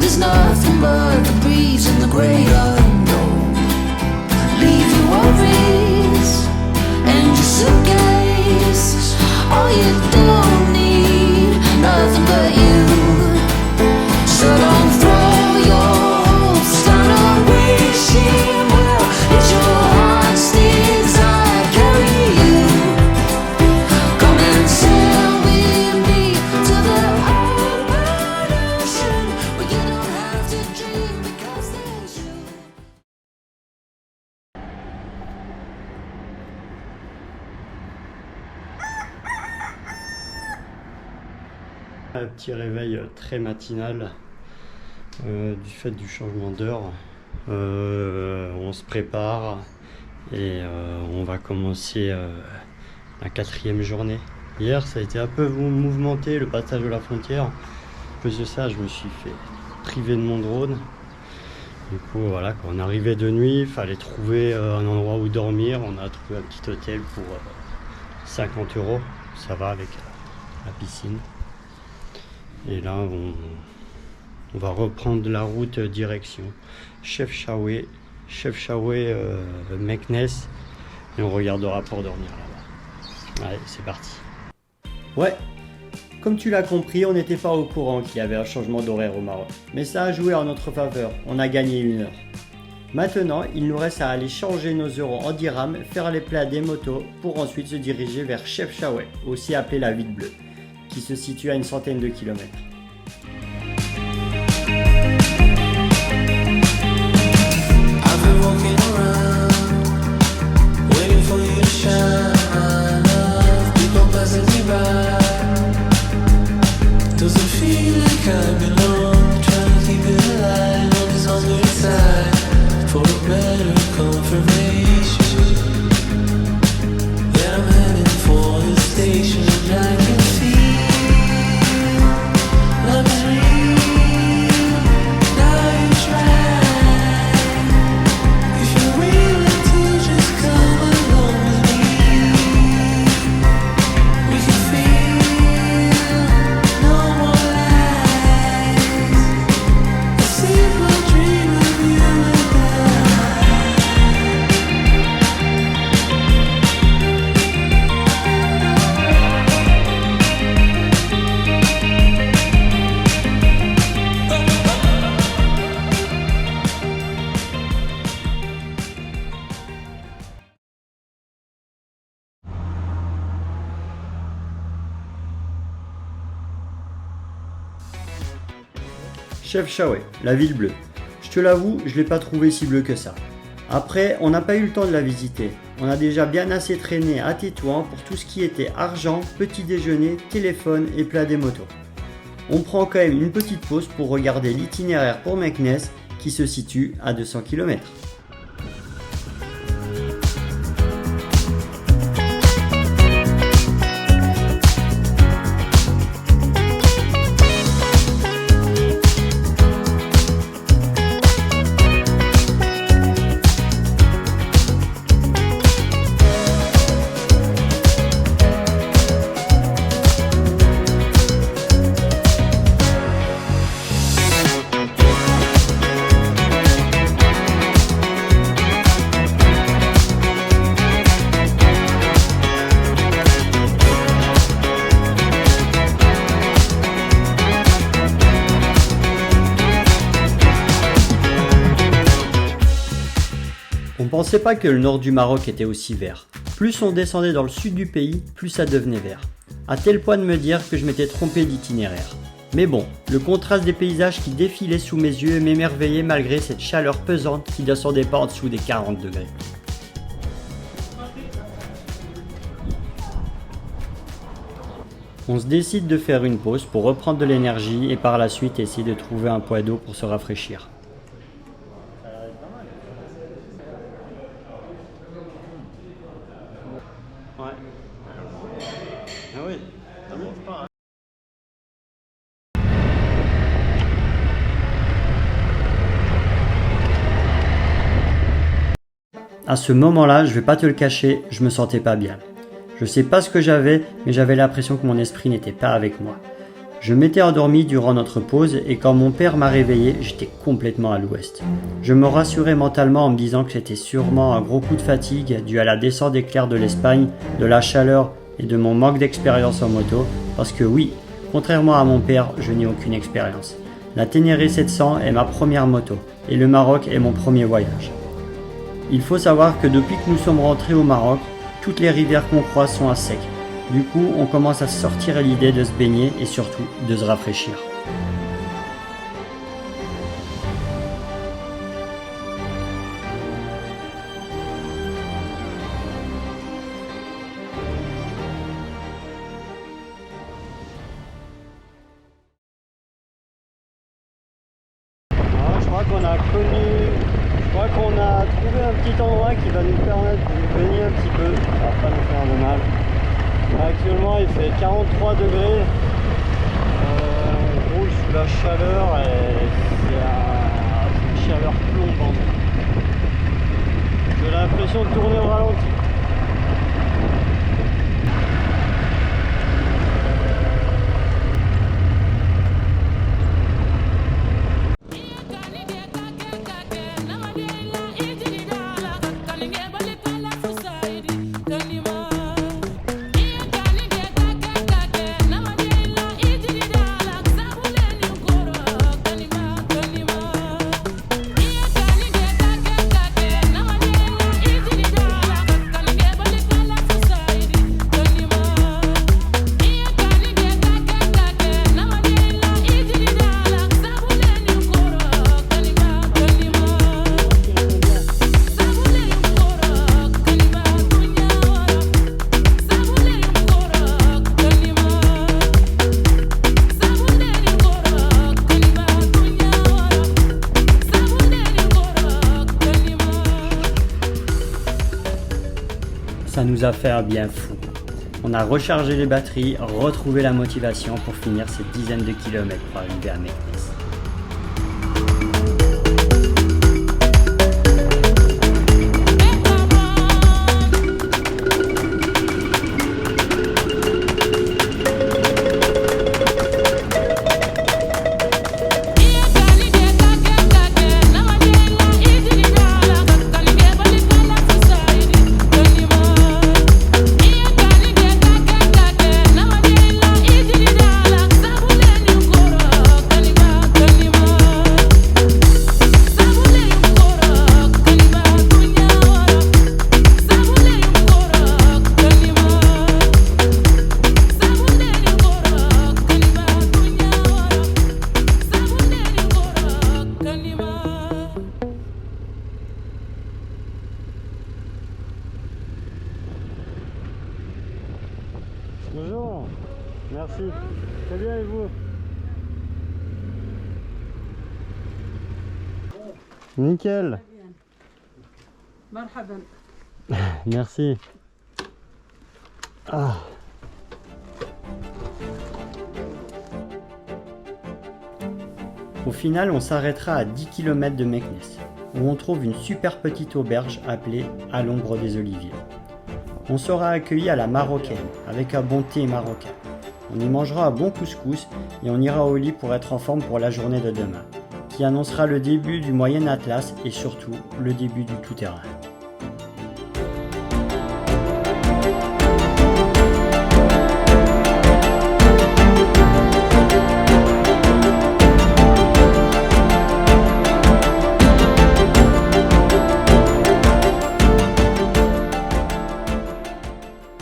there's nothing but the breeze and the great unknown. Leave your worries and your suitcase. All you don't need, nothing but you. So don't throw your hopes down a wishing well. It's your heart's desire carry you. Come and sail with me to the open ocean, where you don't have to dream because there's you. Un petit réveil très matinal du fait du changement d'heure. On se prépare et on va commencer la 4e journée. Hier ça a été un peu mouvementé le passage de la frontière. En plus de ça je me suis fait priver de mon drone. Du coup voilà, quand on arrivait de nuit, il fallait trouver un endroit où dormir. On a trouvé un petit hôtel pour 50 €. Ça va avec la piscine. Et là, on va reprendre la route direction Chefchaouen, Meknes, et on regardera pour dormir là-bas. Allez, c'est parti. Ouais, comme tu l'as compris, on n'était pas au courant qu'il y avait un changement d'horaire au Maroc. Mais ça a joué en notre faveur, on a gagné 1 heure. Maintenant, il nous reste à aller changer nos euros en dirhams, faire les plats des motos, pour ensuite se diriger vers Chefchaouen, aussi appelé la Ville Bleue, qui se situe à une centaine de kilomètres. Chefchaouen, la Ville Bleue. Je te l'avoue, je ne l'ai pas trouvé si bleu que ça. Après, on n'a pas eu le temps de la visiter. On a déjà bien assez traîné à Tétouan pour tout ce qui était argent, petit déjeuner, téléphone et plat des motos. On prend quand même une petite pause pour regarder l'itinéraire pour Meknes qui se situe à 200 km. On pensait pas que le nord du Maroc était aussi vert. Plus on descendait dans le sud du pays, plus ça devenait vert. À tel point de me dire que je m'étais trompé d'itinéraire. Mais bon, le contraste des paysages qui défilaient sous mes yeux m'émerveillait malgré cette chaleur pesante qui descendait pas en dessous des 40 degrés. On se décide de faire une pause pour reprendre de l'énergie et par la suite essayer de trouver un point d'eau pour se rafraîchir. Ouais. Ah oui, ça monte pas. Hein. À ce moment-là, je vais pas te le cacher, je me sentais pas bien. Je sais pas ce que j'avais, mais j'avais l'impression que mon esprit n'était pas avec moi. Je m'étais endormi durant notre pause et quand mon père m'a réveillé, j'étais complètement à l'ouest. Je me rassurais mentalement en me disant que c'était sûrement un gros coup de fatigue dû à la descente d'éclair de l'Espagne, de la chaleur et de mon manque d'expérience en moto, parce que oui, contrairement à mon père, je n'ai aucune expérience. La Ténéré 700 est ma première moto et le Maroc est mon premier voyage. Il faut savoir que depuis que nous sommes rentrés au Maroc, toutes les rivières qu'on croise sont à sec. Du coup, on commence à sortir l'idée de se baigner et surtout de se rafraîchir. Je crois qu'on a trouvé un petit endroit qui va nous permettre de nous baigner un petit peu. Ça va pas nous faire de mal. Actuellement il fait 43 degrés. On roule sous la chaleur et c'est une chaleur plombante. J'ai l'impression de tourner au ralenti. Ça nous a fait un bien fou. On a rechargé les batteries, retrouvé la motivation pour finir ces dizaines de kilomètres pour arriver à Meknès. Bonjour, merci. Très bien et vous? Nickel. Marhaban. Merci. Ah. Au final, on s'arrêtera à 10 km de Meknès, où on trouve une super petite auberge appelée À l'ombre des oliviers. On sera accueilli à la marocaine, avec un bon thé marocain. On y mangera un bon couscous et on ira au lit pour être en forme pour la journée de demain, qui annoncera le début du Moyen Atlas et surtout le début du tout-terrain.